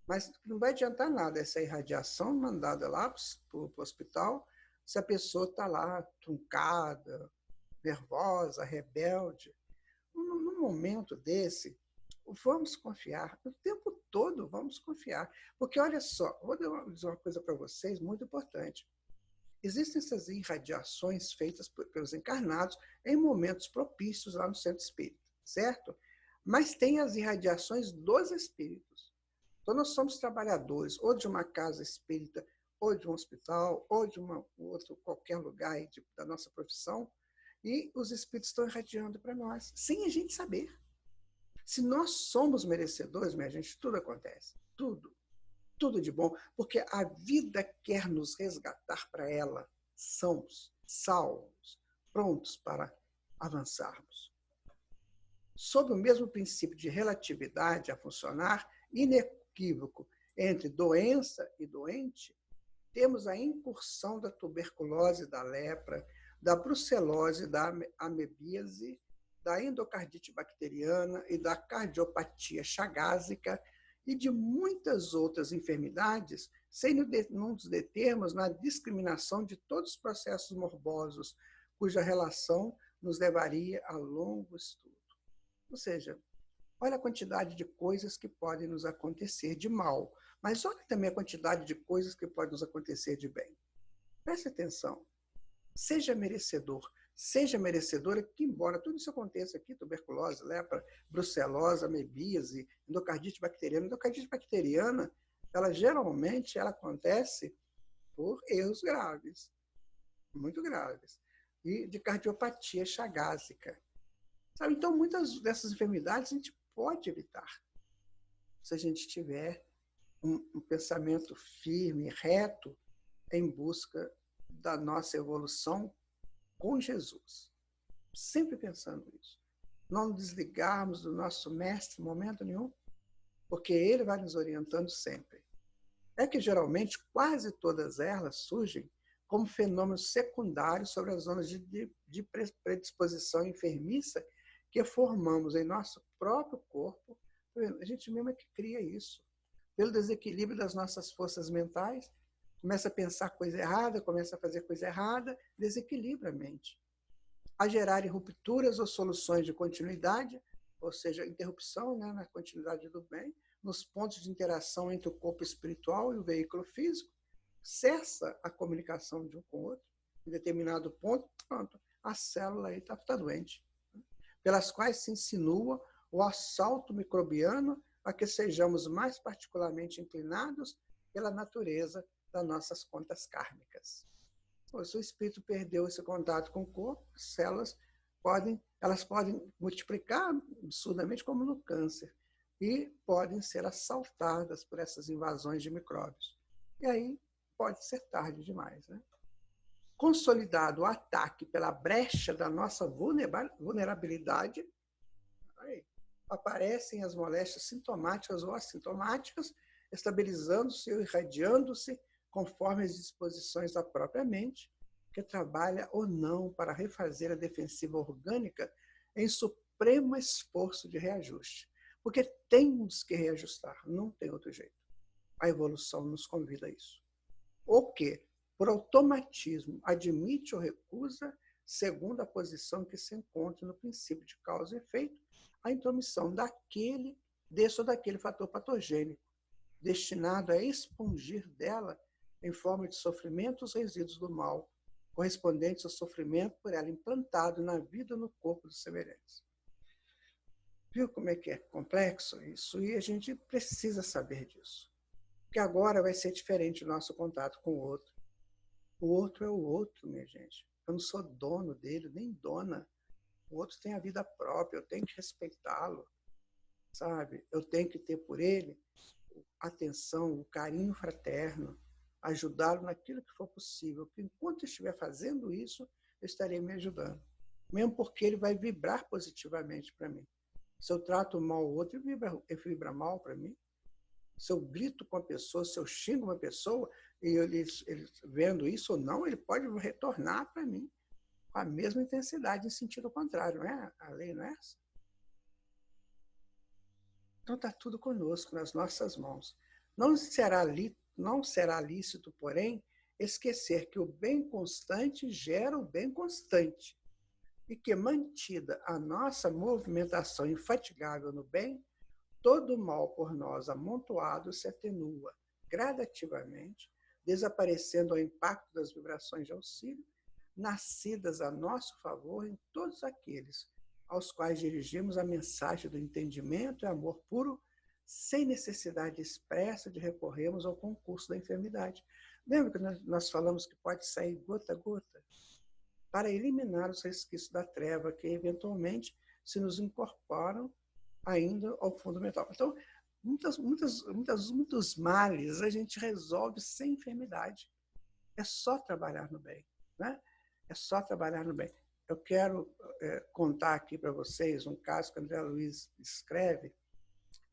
Speaker 1: mas não vai adiantar nada essa irradiação mandada lá para o hospital se a pessoa está lá truncada, nervosa, rebelde. Num momento desse, vamos confiar. O tempo todo vamos confiar. Porque, olha só, vou dizer uma coisa para vocês muito importante. Existem essas irradiações feitas pelos encarnados em momentos propícios lá no centro espírita, certo? Mas tem as irradiações dos espíritos. Então, nós somos trabalhadores ou de uma casa espírita, ou de um hospital, ou de qualquer lugar da nossa profissão, e os espíritos estão irradiando para nós, sem a gente saber. Se nós somos merecedores, minha gente, tudo acontece. Tudo de bom, porque a vida quer nos resgatar para ela. Somos salvos, prontos para avançarmos. Sob o mesmo princípio de relatividade a funcionar, inequívoco entre doença e doente, temos a incursão da tuberculose, da lepra, da brucelose, da amebíase, da endocardite bacteriana e da cardiopatia chagásica e de muitas outras enfermidades, sem nos determos na discriminação de todos os processos morbosos, cuja relação nos levaria a longo estudo. Ou seja, olha a quantidade de coisas que podem nos acontecer de mal, mas olha também a quantidade de coisas que podem nos acontecer de bem. Preste atenção. Seja merecedor, seja merecedora, que embora tudo isso aconteça aqui, tuberculose, lepra, brucelose, amebíase, endocardite bacteriana, ela geralmente acontece por erros graves, muito graves, e de cardiopatia chagásica. Sabe? Então, muitas dessas enfermidades a gente pode evitar, se a gente tiver um pensamento firme, reto, em busca da nossa evolução com Jesus. Sempre pensando nisso. Não nos desligarmos do nosso mestre em momento nenhum, porque ele vai nos orientando sempre. É que, geralmente, quase todas elas surgem como fenômenos secundários sobre as zonas de predisposição enfermiça que formamos em nosso próprio corpo. A gente mesmo é que cria isso. Pelo desequilíbrio das nossas forças mentais, começa a pensar coisa errada, começa a fazer coisa errada, desequilibra a mente. A gerar rupturas ou soluções de continuidade, ou seja, interrupção, né, na continuidade do bem, nos pontos de interação entre o corpo espiritual e o veículo físico, cessa a comunicação de um com o outro, em determinado ponto, pronto, a célula aí está doente. Pelas quais se insinua o assalto microbiano a que sejamos mais particularmente inclinados pela natureza das nossas contas kármicas. Se o espírito perdeu esse contato com o corpo, as células podem multiplicar absurdamente, como no câncer, e podem ser assaltadas por essas invasões de micróbios. E aí pode ser tarde demais, né? Consolidado o ataque pela brecha da nossa vulnerabilidade, aí aparecem as moléstias sintomáticas ou assintomáticas, estabilizando-se ou irradiando-se conforme as disposições da própria mente, que trabalha ou não para refazer a defensiva orgânica em supremo esforço de reajuste. Porque temos que reajustar, não tem outro jeito. A evolução nos convida a isso. O que, por automatismo, admite ou recusa, segundo a posição que se encontra no princípio de causa e efeito, a intromissão desse ou daquele fator patogênico, destinado a expungir dela, em forma de sofrimento, os resíduos do mal, correspondentes ao sofrimento por ela implantado na vida ou no corpo dos semelhantes. Viu como é que é complexo isso? E a gente precisa saber disso. Porque agora vai ser diferente o nosso contato com o outro. O outro é o outro, minha gente. Eu não sou dono dele, nem dona. O outro tem a vida própria, eu tenho que respeitá-lo, sabe? Eu tenho que ter por ele atenção, o carinho fraterno, ajudá-lo naquilo que for possível, porque enquanto eu estiver fazendo isso, eu estarei me ajudando. Mesmo porque ele vai vibrar positivamente para mim. Se eu trato mal o outro, ele vibra mal para mim. Se eu grito com a pessoa, se eu xingo uma pessoa, e ele vendo isso ou não, ele pode retornar para mim com a mesma intensidade, em sentido contrário, não é? A lei não é essa? Então está tudo conosco, nas nossas mãos. Não será lícito, porém, esquecer que o bem constante gera o bem constante e que, mantida a nossa movimentação infatigável no bem, todo o mal por nós amontoado se atenua gradativamente, desaparecendo ao impacto das vibrações de auxílio, nascidas a nosso favor em todos aqueles aos quais dirigimos a mensagem do entendimento e amor puro, sem necessidade expressa de recorrermos ao concurso da enfermidade. Lembra que nós falamos que pode sair gota a gota? Para eliminar os resquícios da treva que, eventualmente, se nos incorporam ainda ao fundo mental. Então, muitos males a gente resolve sem enfermidade. É só trabalhar no bem, né? É só trabalhar no bem. Eu quero contar aqui para vocês um caso que André Luiz escreve,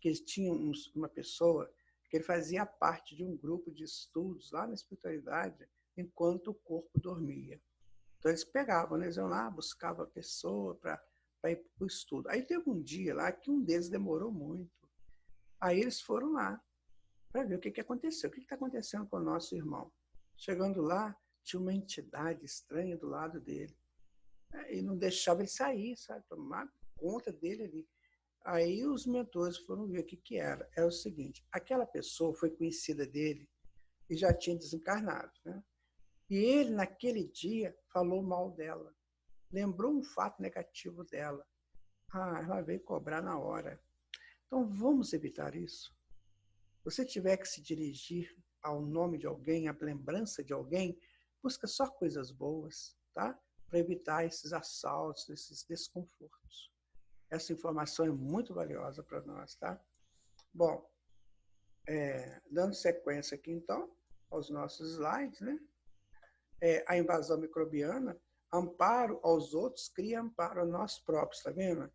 Speaker 1: que tinha uma pessoa que ele fazia parte de um grupo de estudos lá na espiritualidade enquanto o corpo dormia. Então, eles pegavam, eles iam lá, buscavam a pessoa para ir para o estudo. Aí teve um dia lá que um deles demorou muito. Aí eles foram lá para ver o que aconteceu. O que está acontecendo com o nosso irmão? Chegando lá, tinha uma entidade estranha do lado dele. E não deixava ele sair, sabe? Tomar conta dele ali. Aí os mentores foram ver o que era. Era o seguinte, aquela pessoa foi conhecida dele e já tinha desencarnado, né? E ele, naquele dia, falou mal dela. Lembrou um fato negativo dela. Ela veio cobrar na hora. Então, vamos evitar isso. Se você tiver que se dirigir ao nome de alguém, à lembrança de alguém, busca só coisas boas, tá? Para evitar esses assaltos, esses desconfortos. Essa informação é muito valiosa para nós, tá? Bom, dando sequência aqui, então, aos nossos slides, né? A invasão microbiana, amparo aos outros, cria amparo a nós próprios, tá vendo?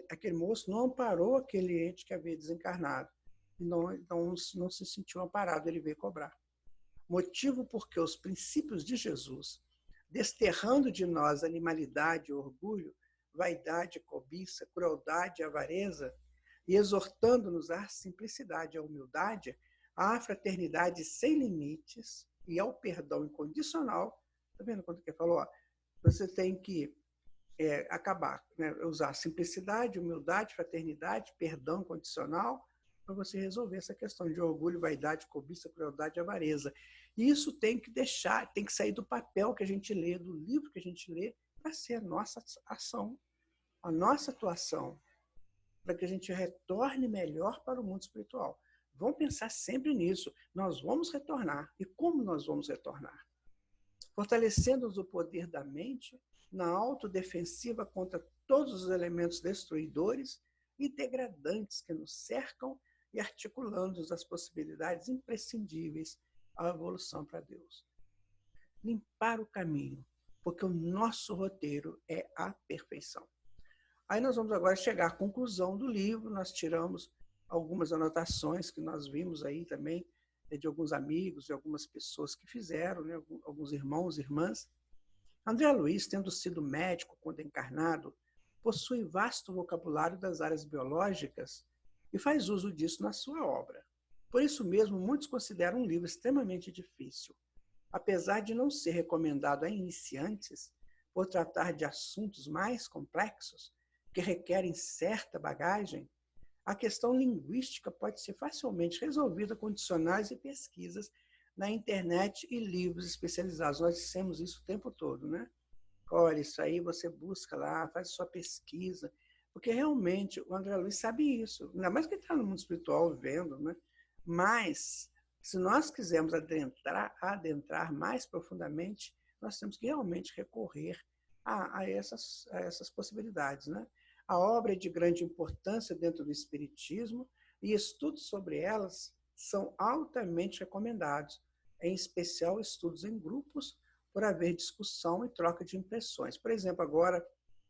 Speaker 1: Aquele moço não amparou aquele ente que havia desencarnado. Não se sentiu amparado, ele veio cobrar. Motivo porque os princípios de Jesus, desterrando de nós animalidade, orgulho, vaidade, cobiça, crueldade, avareza, e exortando-nos à simplicidade, à humildade, à fraternidade sem limites e ao perdão incondicional. Está vendo quando ele falou? Você tem que acabar, né? Usar simplicidade, humildade, fraternidade, perdão incondicional, para você resolver essa questão de orgulho, vaidade, cobiça, crueldade e avareza. E isso tem que tem que sair do papel que a gente lê, do livro que a gente lê, para ser a nossa ação, a nossa atuação, para que a gente retorne melhor para o mundo espiritual. Vamos pensar sempre nisso. Nós vamos retornar. E como nós vamos retornar? Fortalecendo o poder da mente na autodefensiva contra todos os elementos destruidores e degradantes que nos cercam e articulando as possibilidades imprescindíveis à evolução para Deus. Limpar o caminho, porque o nosso roteiro é a perfeição. Aí nós vamos agora chegar à conclusão do livro, nós tiramos algumas anotações que nós vimos aí também, de alguns amigos, de algumas pessoas que fizeram, né? Alguns irmãos e irmãs. André Luiz, tendo sido médico quando encarnado, possui vasto vocabulário das áreas biológicas e faz uso disso na sua obra. Por isso mesmo, muitos consideram um livro extremamente difícil. Apesar de não ser recomendado a iniciantes, por tratar de assuntos mais complexos, que requerem certa bagagem, a questão linguística pode ser facilmente resolvida com dicionários e pesquisas na internet e livros especializados. Nós dissemos isso o tempo todo, né? Olha, isso aí você busca lá, faz sua pesquisa, porque realmente o André Luiz sabe isso, ainda mais que ele está no mundo espiritual vendo, né? Mas, se nós quisermos adentrar mais profundamente, nós temos que realmente recorrer a essas possibilidades, né? A obra é de grande importância dentro do Espiritismo, e estudos sobre elas são altamente recomendados, em especial estudos em grupos, por haver discussão e troca de impressões. Por exemplo, agora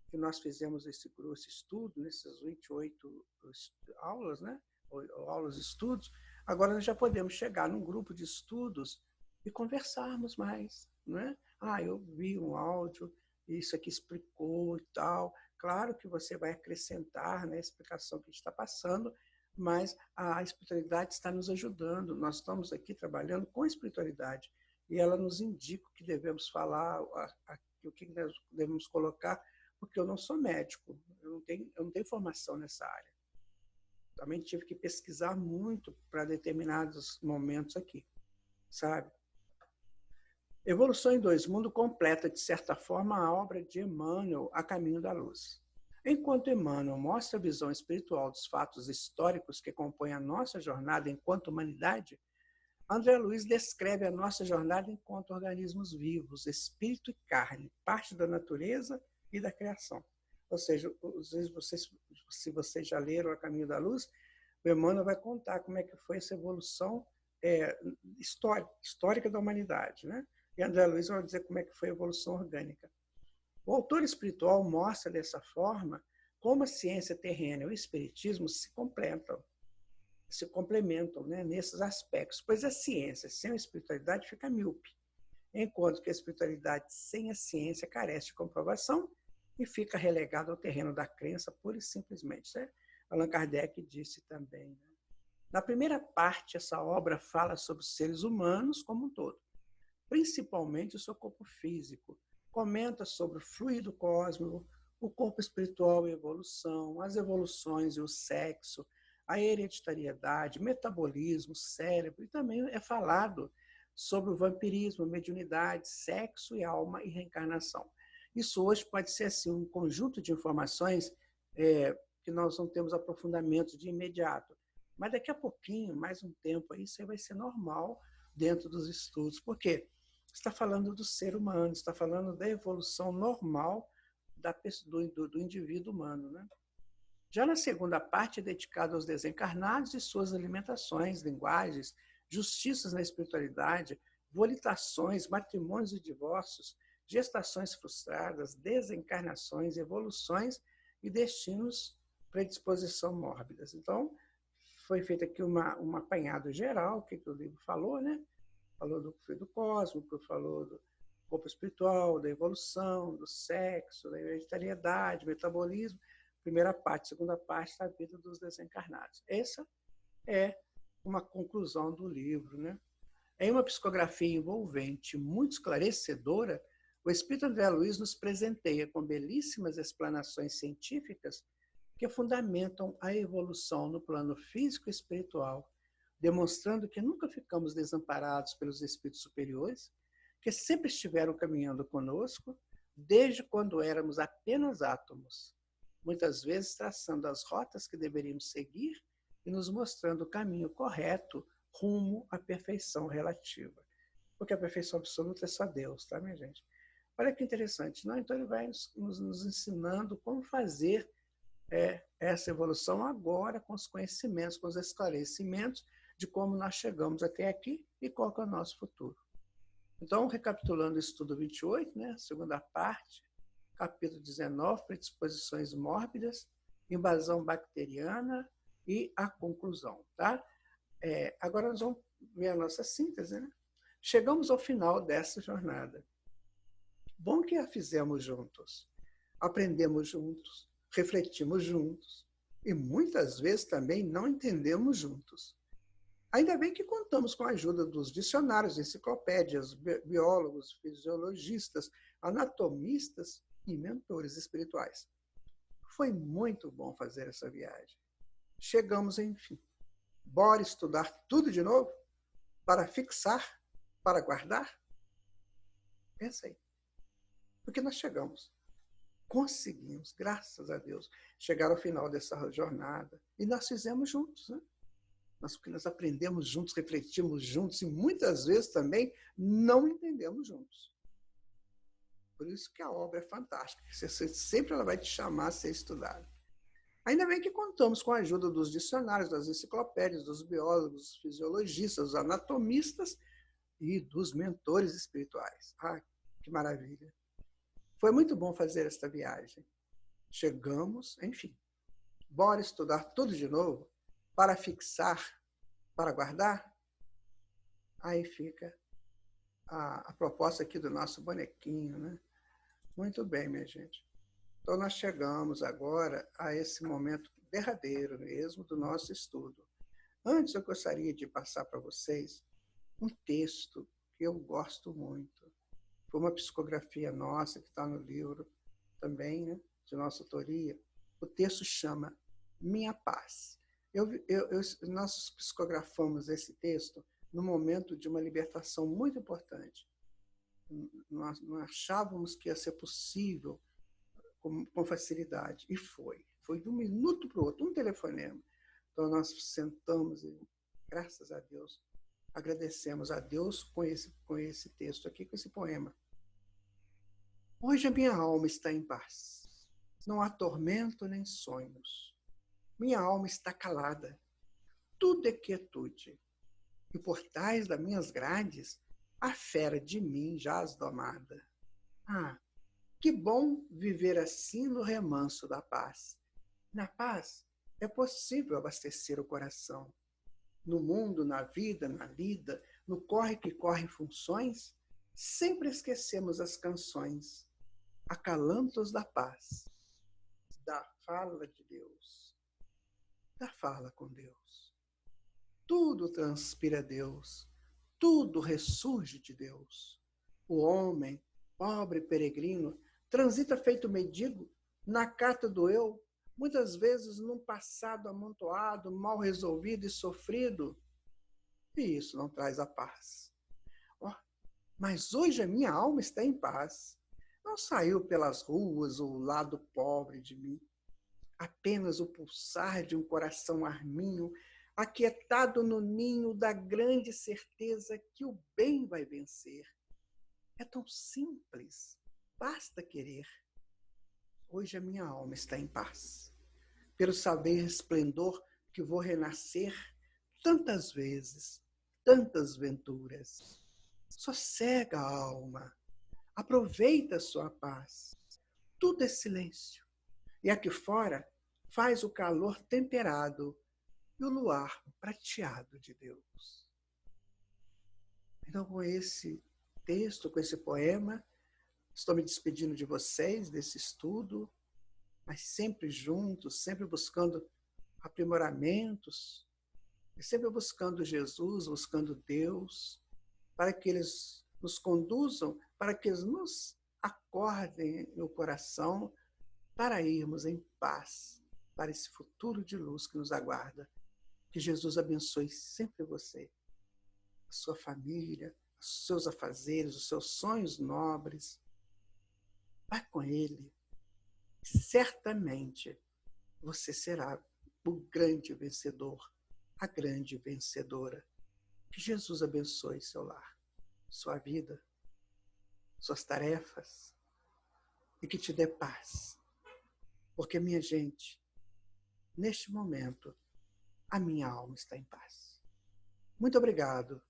Speaker 1: que nós fizemos esse estudo, nessas 28 aulas, né? ou aulas de estudos, agora nós já podemos chegar num grupo de estudos e conversarmos mais. Né? Eu vi um áudio, isso aqui explicou e tal. Claro que você vai acrescentar, né, a explicação que a gente está passando, mas a espiritualidade está nos ajudando. Nós estamos aqui trabalhando com a espiritualidade e ela nos indica o que devemos falar, o que nós devemos colocar, porque eu não sou médico, eu não tenho formação nessa área. Também tive que pesquisar muito para determinados momentos aqui, sabe? Evolução em Dois Mundos completa, de certa forma, a obra de Emmanuel, A Caminho da Luz. Enquanto Emmanuel mostra a visão espiritual dos fatos históricos que compõem a nossa jornada enquanto humanidade, André Luiz descreve a nossa jornada enquanto organismos vivos, espírito e carne, parte da natureza e da criação. Ou seja, se vocês já leram A Caminho da Luz, o Emmanuel vai contar como é que foi essa evolução histórica da humanidade, né? E André Luiz vai dizer como é que foi a evolução orgânica. O autor espiritual mostra dessa forma como a ciência terrena e o espiritismo se complementam, né, nesses aspectos, pois a ciência sem a espiritualidade fica míope, enquanto que a espiritualidade sem a ciência carece de comprovação e fica relegada ao terreno da crença pura e simplesmente. Né? Allan Kardec disse também. Né? Na primeira parte, essa obra fala sobre os seres humanos como um todo, principalmente o seu corpo físico. Comenta sobre o fluido cósmico, o corpo espiritual e evolução, as evoluções e o sexo, a hereditariedade, metabolismo, cérebro, e também é falado sobre o vampirismo, mediunidade, sexo e alma e reencarnação. Isso hoje pode ser assim, um conjunto de informações que nós não temos aprofundamento de imediato. Mas daqui a pouquinho, mais um tempo, isso aí vai ser normal dentro dos estudos. Por quê? Está falando do ser humano, está falando da evolução normal do indivíduo humano. Né? Já na segunda parte, é dedicada aos desencarnados e suas alimentações, linguagens, justiças na espiritualidade, volitações, matrimônios e divórcios, gestações frustradas, desencarnações, evoluções e destinos predisposição mórbidas. Então, foi feito aqui um apanhado geral, o que o livro falou, né? Falou do fluido cósmico, falou do corpo espiritual, da evolução, do sexo, da hereditariedade, metabolismo. Primeira parte, segunda parte, da vida dos desencarnados. Essa é uma conclusão do livro. Né? Em uma psicografia envolvente, muito esclarecedora, o Espírito André Luiz nos presenteia com belíssimas explanações científicas que fundamentam a evolução no plano físico e espiritual, demonstrando que nunca ficamos desamparados pelos espíritos superiores, que sempre estiveram caminhando conosco, desde quando éramos apenas átomos, muitas vezes traçando as rotas que deveríamos seguir e nos mostrando o caminho correto rumo à perfeição relativa. Porque a perfeição absoluta é só Deus, tá, minha gente? Olha que interessante, não? Então ele vai nos ensinando como fazer essa evolução agora com os conhecimentos, com os esclarecimentos de como nós chegamos até aqui e qual é o nosso futuro. Então, recapitulando o estudo 28, né, segunda parte, capítulo 19, predisposições mórbidas, invasão bacteriana e a conclusão. Tá? Agora nós vamos ver a nossa síntese. Né? Chegamos ao final dessa jornada. Bom que a fizemos juntos, aprendemos juntos, refletimos juntos e muitas vezes também não entendemos juntos. Ainda bem que contamos com a ajuda dos dicionários, enciclopédias, biólogos, fisiologistas, anatomistas e mentores espirituais. Foi muito bom fazer essa viagem. Chegamos, enfim. Bora estudar tudo de novo? Para fixar? Para guardar? Pensa aí. Porque nós chegamos. Conseguimos, graças a Deus, chegar ao final dessa jornada. E nós fizemos juntos, né? Porque nós aprendemos juntos, refletimos juntos e muitas vezes também não entendemos juntos. Por isso que a obra é fantástica. Sempre ela vai te chamar a ser estudada. Ainda bem que contamos com a ajuda dos dicionários, das enciclopédias, dos biólogos, dos fisiologistas, dos anatomistas e dos mentores espirituais. Ah, que maravilha! Foi muito bom fazer esta viagem. Chegamos, enfim. Bora estudar tudo de novo para fixar, para guardar? Aí fica a proposta aqui do nosso bonequinho, né? Muito bem, minha gente. Então, nós chegamos agora a esse momento derradeiro mesmo do nosso estudo. Antes, eu gostaria de passar para vocês um texto que eu gosto muito. Foi uma psicografia nossa, que está no livro também, né, de nossa autoria. O texto chama Minha Paz. Nós psicografamos esse texto no momento de uma libertação muito importante. Nós não achávamos que ia ser possível com facilidade. E foi. Foi de um minuto para o outro, um telefonema. Então, nós sentamos e, graças a Deus, agradecemos a Deus com esse texto aqui, com esse poema. Hoje a minha alma está em paz. Não há tormento nem sonhos. Minha alma está calada. Tudo é quietude. E por trás das minhas grades, a fera de mim jaz domada. Ah, que bom viver assim no remanso da paz. Na paz é possível abastecer o coração. No mundo, na vida, na lida, no corre que corre funções, sempre esquecemos as canções, acalantos da paz, da fala de Deus, da fala com Deus. Tudo transpira Deus, tudo ressurge de Deus. O homem, pobre peregrino, transita feito mendigo na carta do eu, muitas vezes num passado amontoado, mal resolvido e sofrido. E isso não traz a paz. Oh, mas hoje a minha alma está em paz. Não saiu pelas ruas o lado pobre de mim. Apenas o pulsar de um coração arminho, aquietado no ninho da grande certeza que o bem vai vencer. É tão simples, basta querer. Hoje a minha alma está em paz. Pelo saber esplendor que vou renascer tantas vezes, tantas venturas. Sossega a alma, aproveita a sua paz. Tudo é silêncio. E aqui fora faz o calor temperado e o luar prateado de Deus. Então, com esse texto, com esse poema, estou me despedindo de vocês desse estudo, mas sempre juntos, sempre buscando aprimoramentos, e sempre buscando Jesus, buscando Deus, para que eles nos conduzam, para que eles nos acordem no coração, para irmos em paz para esse futuro de luz que nos aguarda. Que Jesus abençoe sempre você, a sua família, os seus afazeres, os seus sonhos nobres. Vai com Ele. Certamente você será o grande vencedor, a grande vencedora. Que Jesus abençoe seu lar, sua vida, suas tarefas e que te dê paz. Porque, minha gente, neste momento, a minha alma está em paz. Muito obrigado.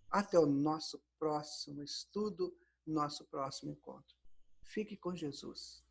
Speaker 1: Até o nosso próximo estudo, nosso próximo encontro. Fique com Jesus.